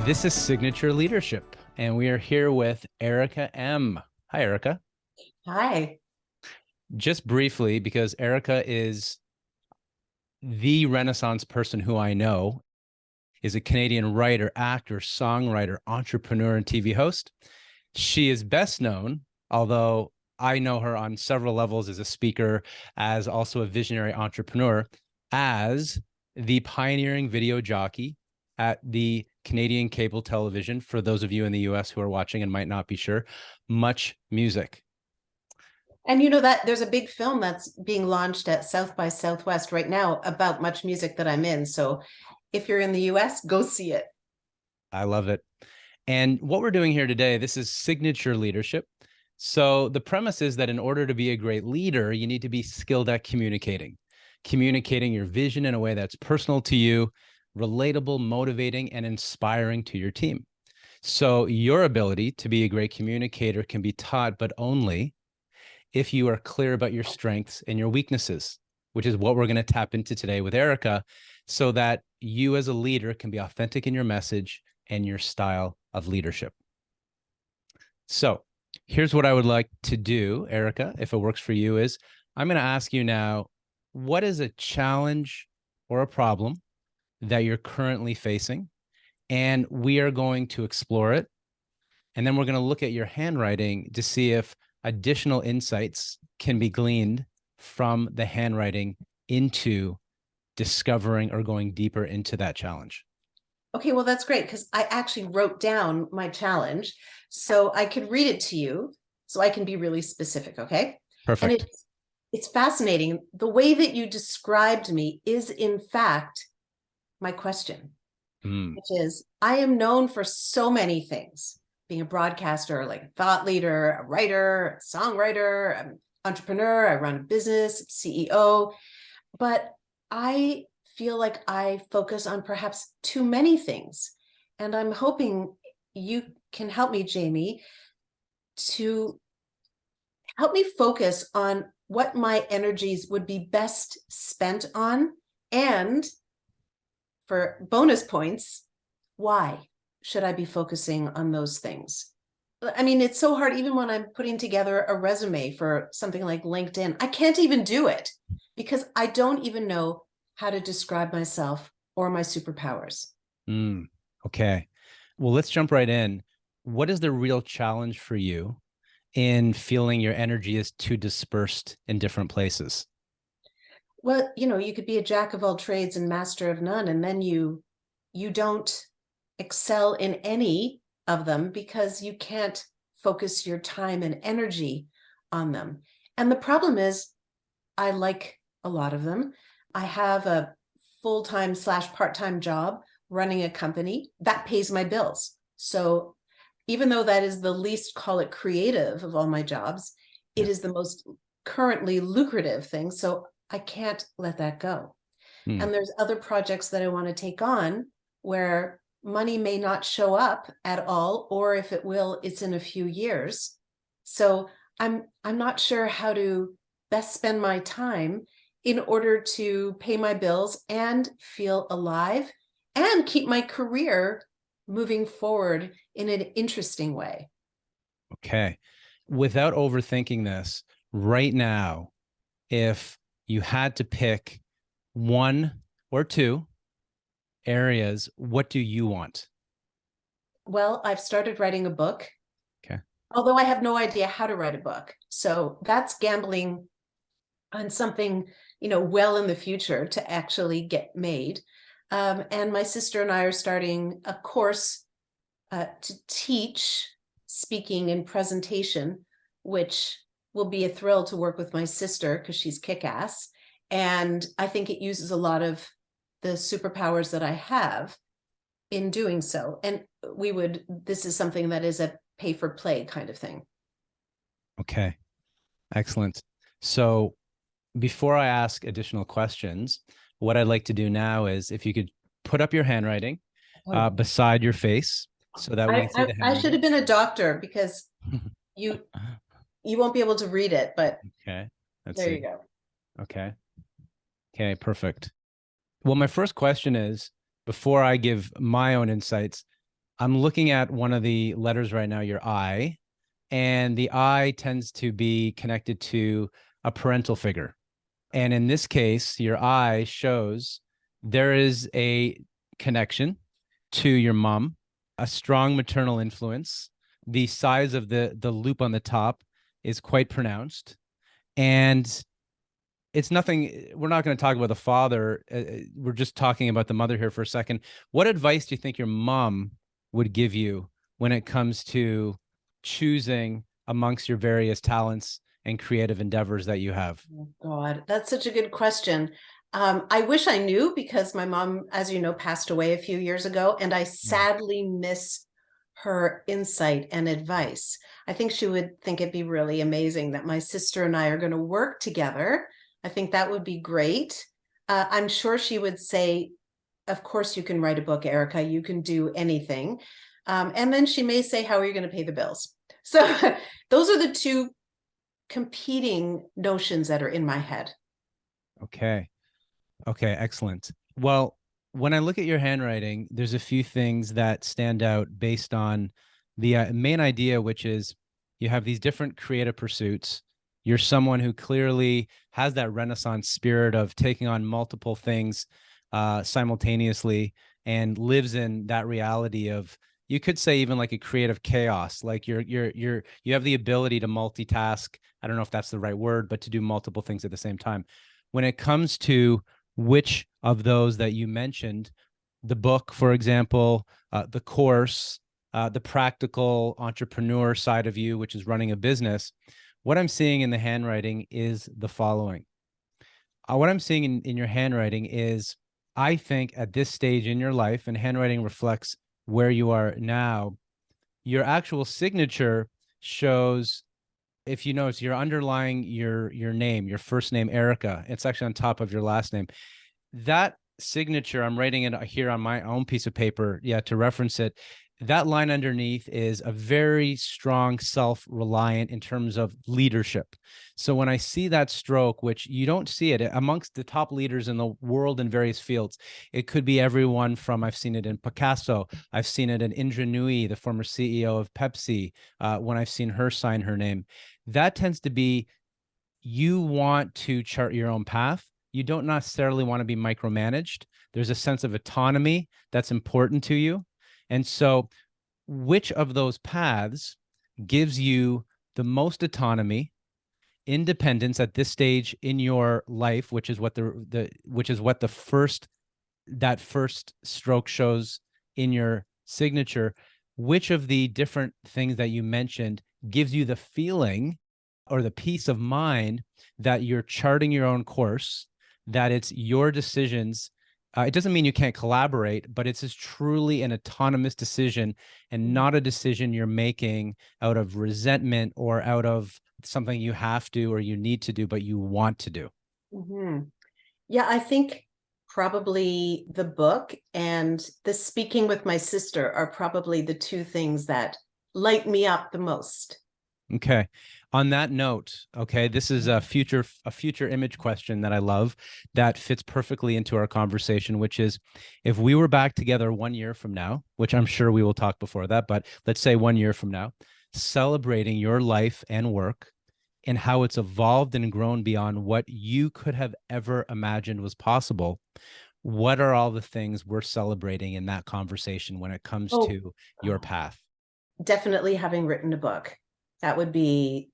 This is Signature Leadership, and we are here with Erica M. Hi, Erica. Hi. Just briefly, because Erica is the Renaissance person who I know, is a Canadian writer, actor, songwriter, entrepreneur, and TV host. She is best known, although I know her on several levels as a speaker, as also a visionary entrepreneur, as the pioneering video jockey at the Canadian cable television, for those of you in the US who are watching and might not be sure, Much Music. And you know that there's a big film that's being launched at South by Southwest right now about Much Music that I'm in. So if you're in the US, go see it. I love it. And what we're doing here today, this is Signature Leadership. So the premise is that in order to be a great leader, you need to be skilled at communicating your vision in a way that's personal to you, relatable, motivating, and inspiring to your team. So your ability to be a great communicator can be taught, but only if you are clear about your strengths and your weaknesses, which is what we're going to tap into today with Erica, so that you as a leader can be authentic in your message and your style of leadership. So here's what I would like to do, Erica, if it works for you, is I'm going to ask you now, what is a challenge or a problem that you're currently facing? And we are going to explore it. And then we're going to look at your handwriting to see if additional insights can be gleaned from the handwriting into discovering or going deeper into that challenge. Okay, well, that's great because I actually wrote down my challenge so I could read it to you so I can be really specific, okay? And Perfect. it's fascinating. The way that you described me is, in fact, my question, which is, I am known for so many things, being a broadcaster, like a thought leader, a writer, a songwriter, an entrepreneur, I run a business, CEO, but I feel like I focus on perhaps too many things. And I'm hoping you can help me, Jamie, to help me focus on what my energies would be best spent on. And for bonus points, why should I be focusing on those things? I mean, it's so hard, even when I'm putting together a resume for something like LinkedIn, I can't even do it because I don't even know how to describe myself or my superpowers. Okay. Well, let's jump right in. What is the real challenge for you in feeling your energy is too dispersed in different places? Well, you could be a jack of all trades and master of none, and then you don't excel in any of them because you can't focus your time and energy on them. And the problem is, I like a lot of them. I have a full-time / part-time job running a company that pays my bills. So even though that is the least, call it, creative of all my jobs, it is the most currently lucrative thing. So I can't let that go. Hmm. And there's other projects that I want to take on where money may not show up at all, or if it will, it's in a few years. So I'm not sure how to best spend my time in order to pay my bills and feel alive and keep my career moving forward in an interesting way. Okay. Without overthinking this, right now, if you had to pick one or two areas, what do you want? Well, I've started writing a book, Okay. although I have no idea how to write a book. So that's gambling on something, well in the future to actually get made. And my sister and I are starting a course to teach speaking and presentation, which will be a thrill to work with my sister because she's kick-ass. And I think it uses a lot of the superpowers that I have in doing so. And this is something that is a pay for play kind of thing. Okay. Excellent. So before I ask additional questions, what I'd like to do now is if you could put up your handwriting Oh, beside your face so that we I, can see I, the I should handwriting. have been a doctor because you you won't be able to read it, but Okay. Let's there see. you go. Okay. Okay. Perfect. Well, my first question is, before I give my own insights, I'm looking at one of the letters right now, your I, and the I tends to be connected to a parental figure. And in this case, your I shows there is a connection to your mom, a strong maternal influence. The size of the loop on the top is quite pronounced. And it's nothing, we're not going to talk about the father. We're just talking about the mother here for a second. What advice do you think your mom would give you when it comes to choosing amongst your various talents and creative endeavors that you have? Oh God, that's such a good question. I wish I knew, because my mom, as you know, passed away a few years ago, and I sadly miss her insight and advice. I think she would think it'd be really amazing that my sister and I are going to work together. I think that would be great. I'm sure she would say, of course you can write a book, Erica, you can do anything. And then she may say, how are you going to pay the bills? So those are the two competing notions that are in my head. Okay. Okay, excellent. Well, when I look at your handwriting, there's a few things that stand out based on the main idea, which is you have these different creative pursuits. You're someone who clearly has that Renaissance spirit of taking on multiple things simultaneously, and lives in that reality of, you could say, even like a creative chaos. Like you have the ability to multitask. I don't know if that's the right word, but to do multiple things at the same time. When it comes to which of those that you mentioned, the book, for example, the course, the practical entrepreneur side of you, which is running a business, what I'm seeing in the handwriting is the following. What I'm seeing in your handwriting is, I think at this stage in your life, and handwriting reflects where you are now, your actual signature shows, if you notice, you're underlying your name, your first name, Erica. It's actually on top of your last name. That signature, I'm writing it here on my own piece of paper, to reference it. That line underneath is a very strong self-reliant in terms of leadership. So when I see that stroke, which you don't see it amongst the top leaders in the world in various fields, it could be everyone from, I've seen it in Picasso, I've seen it in Indra Nooyi, the former CEO of Pepsi, when I've seen her sign her name. That tends to be, you want to chart your own path. You don't necessarily want to be micromanaged. There's a sense of autonomy that's important to you. And so which of those paths gives you the most autonomy, independence at this stage in your life, which is what the first stroke shows in your signature? Which of the different things that you mentioned gives you the feeling or the peace of mind that you're charting your own course, that it's your decisions? It doesn't mean you can't collaborate, but it's truly an autonomous decision, and not a decision you're making out of resentment or out of something you have to or you need to do, but you want to do. Mm-hmm. Yeah, I think probably the book and the speaking with my sister are probably the two things that light me up the most. Okay. On that note, okay, this is a future image question that I love, that fits perfectly into our conversation, which is, if we were back together 1 year from now, which I'm sure we will talk before that, but let's say 1 year from now, celebrating your life and work and how it's evolved and grown beyond what you could have ever imagined was possible, what are all the things we're celebrating in that conversation when it comes to your path? Definitely having written a book. That would be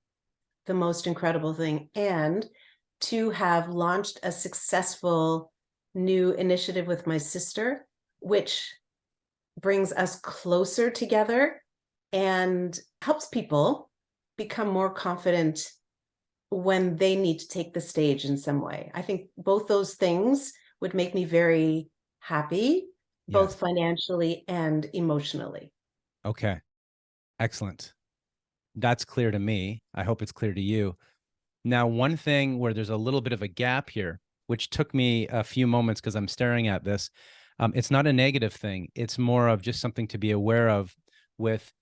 the most incredible thing. And to have launched a successful new initiative with my sister, which brings us closer together and helps people become more confident when they need to take the stage in some way. I think both those things would make me very happy, both financially and emotionally. Okay. Excellent. That's clear to me. I hope it's clear to you. Now, one thing where there's a little bit of a gap here, which took me a few moments because I'm staring at this, it's not a negative thing. It's more of just something to be aware of with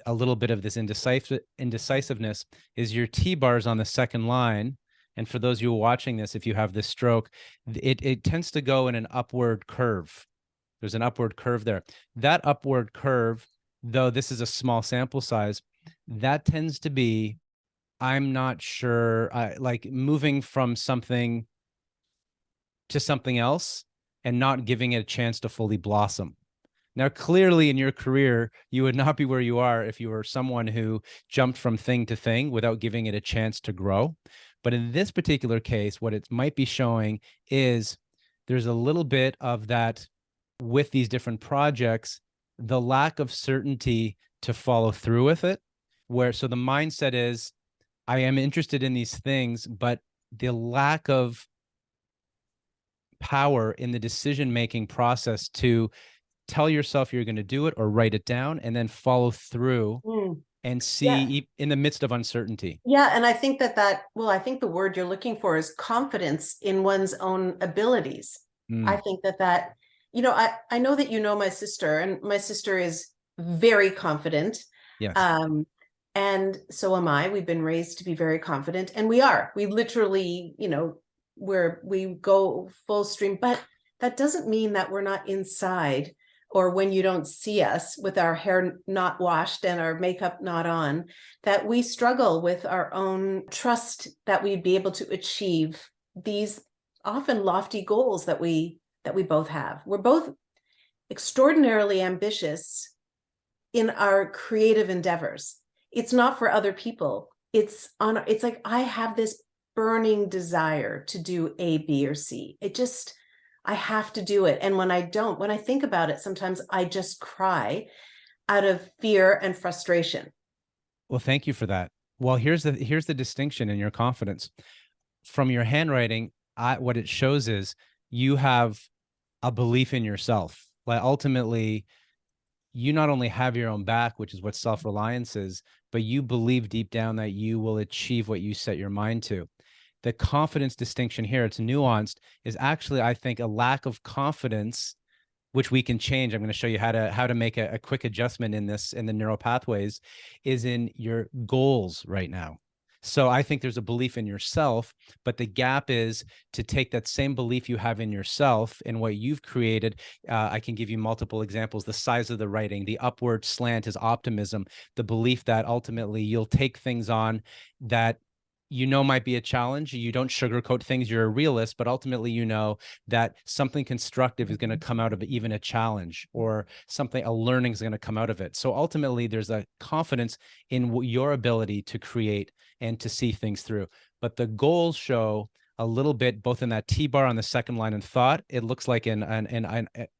a little bit of this indecisiveness, is your T-bars on the second line. And for those of you watching this, if you have this stroke, it tends to go in an upward curve. There's an upward curve there. That upward curve though this is a small sample size, that tends to be, I'm not sure, like moving from something to something else and not giving it a chance to fully blossom. Now, clearly in your career, you would not be where you are if you were someone who jumped from thing to thing without giving it a chance to grow. But in this particular case, what it might be showing is there's a little bit of that with these different projects, the lack of certainty to follow through with it. So the mindset is, I am interested in these things, but the lack of power in the decision-making process to tell yourself you're going to do it or write it down and then follow through and see in the midst of uncertainty. Yeah. And I think well, I think the word you're looking for is confidence in one's own abilities. I think that, I know that you know my sister, and my sister is very confident. Yes. And so am I. We've been raised to be very confident, and we literally, we go full stream, but that doesn't mean that we're not inside, or when you don't see us with our hair not washed and our makeup not on, that we struggle with our own trust that we'd be able to achieve these often lofty goals that we both have. We're both extraordinarily ambitious in our creative endeavors. It's not for other people. It's like, I have this burning desire to do A, B, or C. I have to do it. And when I don't, when I think about it, sometimes I just cry out of fear and frustration. Well, thank you for that. Well, here's the distinction in your confidence. From your handwriting, what it shows is you have a belief in yourself. Like, ultimately, you not only have your own back, which is what self-reliance is, but you believe deep down that you will achieve what you set your mind to. The confidence distinction here, it's nuanced, is actually, I think, a lack of confidence, which we can change. I'm going to show you how to make a quick adjustment in the neural pathways, is in your goals right now. So I think there's a belief in yourself, but the gap is to take that same belief you have in yourself and what you've created. I can give you multiple examples. The size of the writing, the upward slant is optimism, the belief that ultimately you'll take things on that might be a challenge. You don't sugarcoat things. You're a realist, but ultimately, that something constructive is going to come out of even a challenge, or a learning is going to come out of it. So ultimately, there's a confidence in your ability to create and to see things through. But the goals show a little bit, both in that T-bar on the second line in thought, it looks like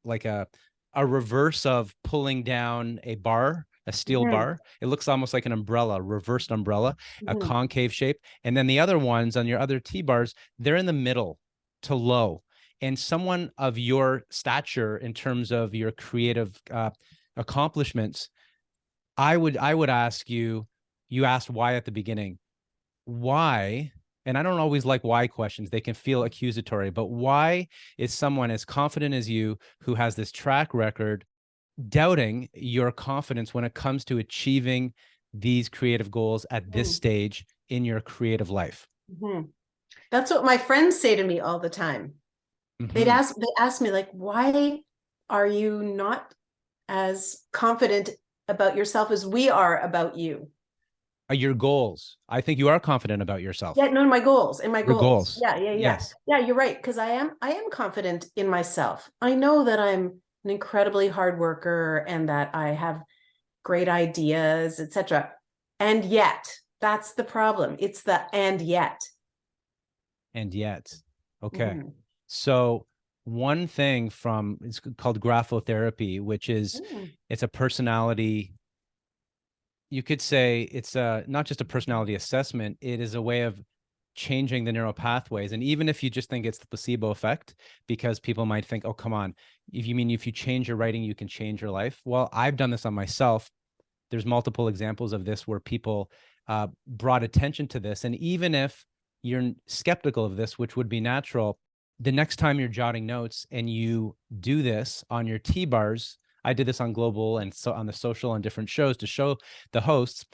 like a reverse of pulling down a bar, a steel bar. It looks almost like an umbrella, reversed umbrella, a concave shape. And then the other ones on your other T-bars, they're in the middle to low. And someone of your stature in terms of your creative accomplishments, I would ask you asked why at the beginning. Why? And I don't always like why questions. They can feel accusatory, but why is someone as confident as you, who has this track record, doubting your confidence when it comes to achieving these creative goals at this stage in your creative life? That's what my friends say to me all the time. They ask me, like, why are you not as confident about yourself as we are about you? Your goals. I think you are confident about yourself. Yeah, no, my goals. Your goals. Yeah. Yes. Yeah, you're right. Because I am confident in myself. I know that I'm an incredibly hard worker and that I have great ideas, etc. And yet, that's the problem. It's the and yet. And yet. Okay. So one thing it's called graphotherapy, which is it's a personality. You could say it's not just a personality assessment. It is a way of changing the neural pathways. And even if you just think it's the placebo effect, because people might think, oh, come on, if you change your writing, you can change your life. Well, I've done this on myself. There's multiple examples of this where people brought attention to this. And even if you're skeptical of this, which would be natural, the next time you're jotting notes and you do this on your T-bars, I did this on Global and so on the social and different shows to show the hosts.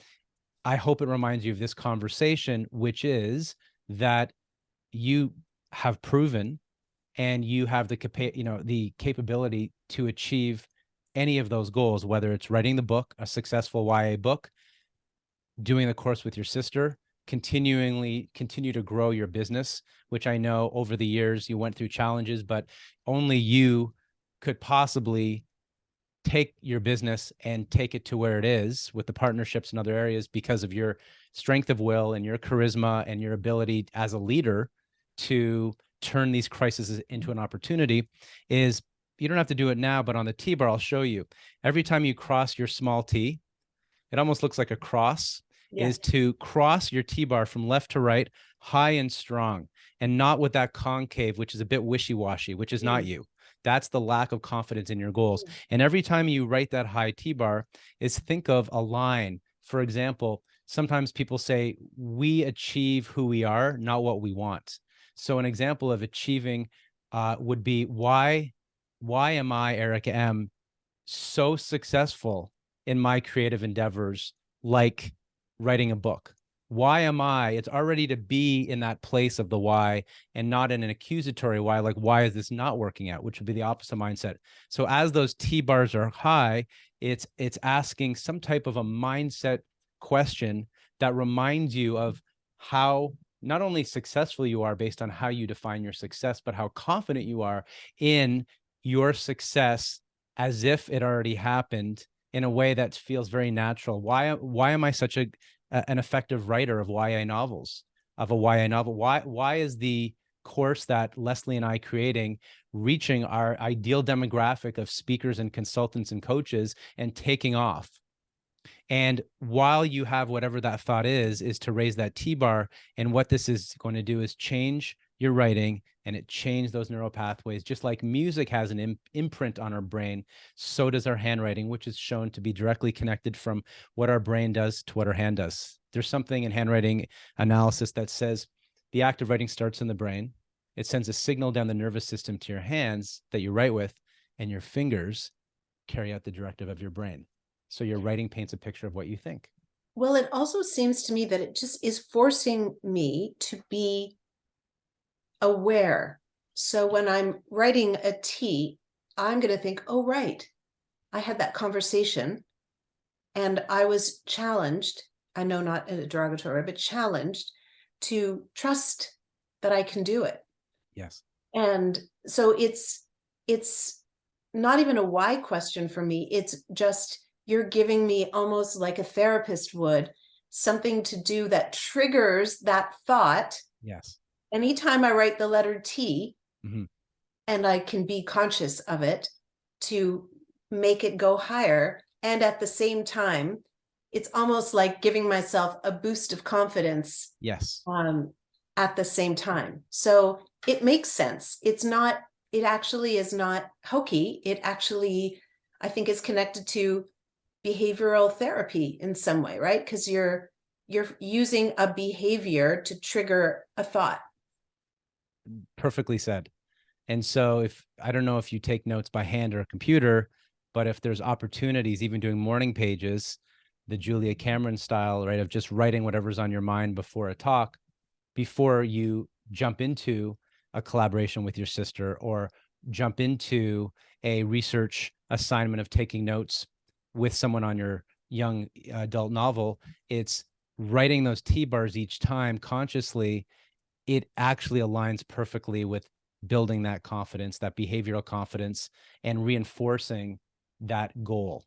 I hope it reminds you of this conversation, which is that you have proven and you have the capability to achieve any of those goals, whether it's writing the book, a successful YA book, doing the course with your sister, continue to grow your business, which I know over the years you went through challenges, but only you could possibly take your business and take it to where it is with the partnerships in other areas because of your strength of will and your charisma and your ability as a leader to turn these crises into an opportunity. Is you don't have to do it now, but on the T-bar, I'll show you. Every time you cross your small T, it almost looks like a cross, is to cross your T-bar from left to right, high and strong, and not with that concave, which is a bit wishy-washy, which is not you. That's the lack of confidence in your goals. And every time you write that high T-bar, is think of a line. For example, sometimes people say, we achieve who we are, not what we want. So an example of achieving would be, why am I, Erica Ehm, so successful in my creative endeavors, like writing a book? Why am I? It's already to be in that place of the why and not in an accusatory why, like, why is this not working out, which would be the opposite mindset. So as those T-bars are high, it's asking some type of a mindset question that reminds you of how not only successful you are based on how you define your success, but how confident you are in your success as if it already happened in a way that feels very natural. Why am I such an effective writer of YA novels, of a YA novel? Why is the course that Leslie and I creating reaching our ideal demographic of speakers and consultants and coaches and taking off? And while you have whatever that thought is to raise that T-bar. And what this is going to do is change your writing, and it changed those neural pathways. Just like music has an imprint on our brain, so does our handwriting, which is shown to be directly connected from what our brain does to what our hand does. There's something in handwriting analysis that says the act of writing starts in the brain. It sends a signal down the nervous system to your hands that you write with, and your fingers carry out the directive of your brain. So your writing paints a picture of what you think. Well, it also seems to me that it just is forcing me to be aware. So when I'm writing a T, I'm going to think, oh, right, I had that conversation and I was challenged. I know, not in a derogatory, but challenged to trust that I can do it. Yes. And so it's not even a why question for me. It's just, you're giving me, almost like a therapist would, something to do that triggers that thought. Yes. Anytime I write the letter T, and I can be conscious of it to make it go higher. And at the same time, it's almost like giving myself a boost of confidence. Yes. At the same time. So it makes sense. It actually is not hokey. It actually, I think, is connected to behavioral therapy in some way, right? Because you're using a behavior to trigger a thought. Perfectly said. And so I don't know if you take notes by hand or a computer, but if there's opportunities, even doing morning pages, the Julia Cameron style, right, of just writing whatever's on your mind before a talk, before you jump into a collaboration with your sister or jump into a research assignment of taking notes with someone on your young adult novel, it's writing those T-bars each time consciously. It actually aligns perfectly with building that confidence, that behavioral confidence, and reinforcing that goal.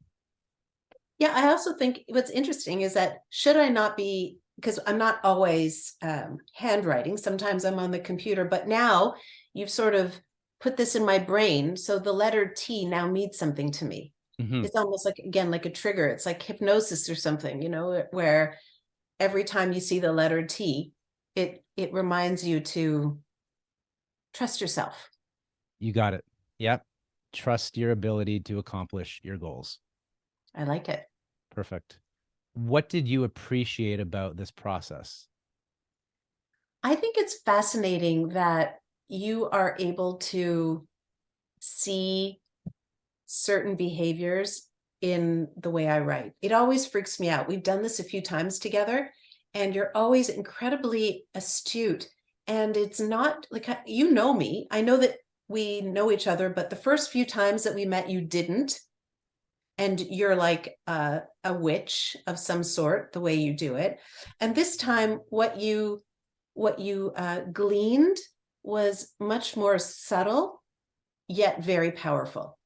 Yeah, I also think what's interesting is that, should I not be, because I'm not always handwriting, sometimes I'm on the computer, but now you've sort of put this in my brain. So the letter T now means something to me. It's almost like, again, like a trigger. It's like hypnosis or something, where every time you see the letter T, it reminds you to trust yourself. You got it. Yep. Trust your ability to accomplish your goals. I like it. Perfect. What did you appreciate about this process? I think it's fascinating that you are able to see certain behaviors in the way I write. It always freaks me out. We've done this a few times together, and you're always incredibly astute. And it's not like, you know me. I know that we know each other, but the first few times that we met, you didn't. and you're like a witch of some sort, the way you do it. And this time, what you gleaned was much more subtle, yet very powerful.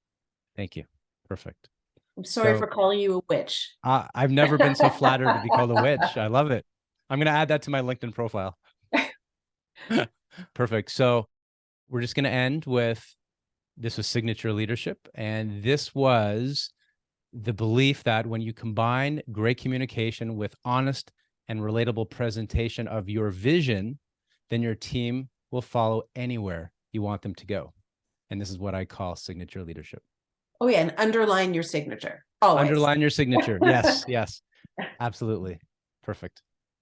Thank you. Perfect. I'm sorry for calling you a witch. I've never been so flattered to be called a witch. I love it. I'm going to add that to my LinkedIn profile. Perfect. So we're just going to end with, this was signature leadership. And this was the belief that when you combine great communication with honest and relatable presentation of your vision, then your team will follow anywhere you want them to go. And this is what I call signature leadership. Oh yeah, and underline your signature. Always. Underline your signature. Yes, yes, absolutely. Perfect.